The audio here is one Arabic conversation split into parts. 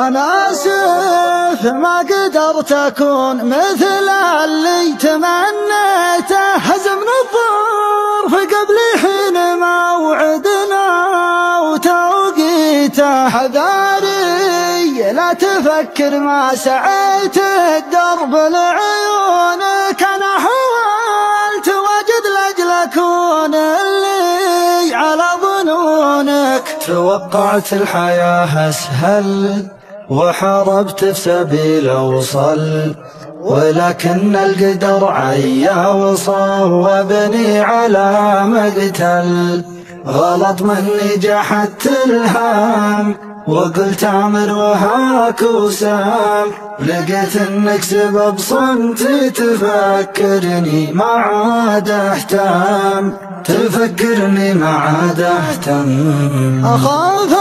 أنا آسف ما قدرت أكون مثل اللي تمنيته. هزمنا الظرف قبل حين موعدنا وتوقيته. حذاري لا تفكر ما سعيت الدرب لعيونك. أنا حاولت واجد لأجل أكون اللي على ظنونك. توقعت الحياة أسهل وحاربت في سبيل أوصل، ولكن القدر عيا وصوبني على مقتل. غلط مني جحدت الهام وقلت عمر وهاك وسام. لقيت انك سبب صمتي تفكرني ما عاد اهتم. تفكرني ما عاد اهتم. اخاف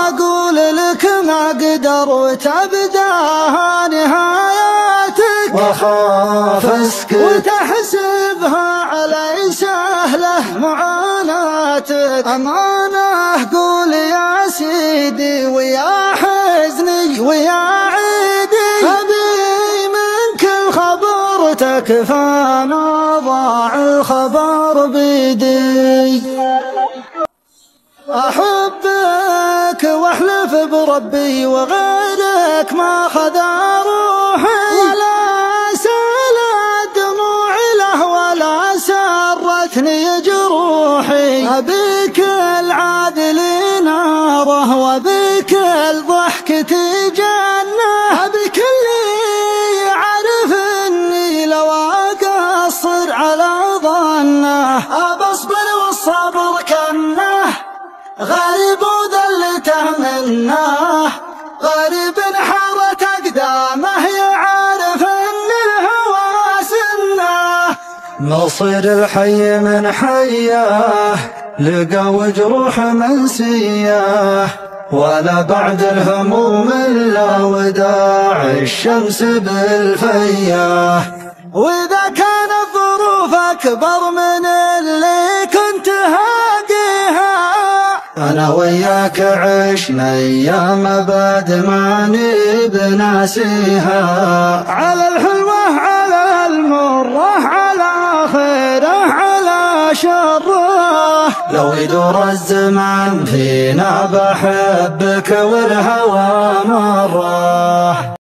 اقول لك ما قدر وتبداها نهايتك، واخاف اسكت وتحسبها علي سهله معاناتك. امانه قول يا سيدي ويا حزني ويا عيدي. ابي منك الخبر تكفانا ضاع الخبر بيدي. أحبك واحلف بربي وغيرك ما خذا روحي. ولا سالت دموعي له ولا سرتني جروحي. أبيك العادل ناره وبك الضحكة جنة. أبيك اللي يعرف اني لو اقصر على ظنه. أبصبر والصبر كنه غريب وذلته منه. غريب انحرت اقدامه يعرف ان الهوى سنه. مصير الحي من حياه لقى وجروح منسياه. ولا بعد الهموم الا وداع الشمس بالفياه. واذا كانت ظروف اكبر من اللي كنت هاقيها. أنا وياك عشنا أيام بعد ماني بناسيها. على الحلوة على المرة على خيره على شره. لو يدور الزمان فينا بحبك والهوى مره.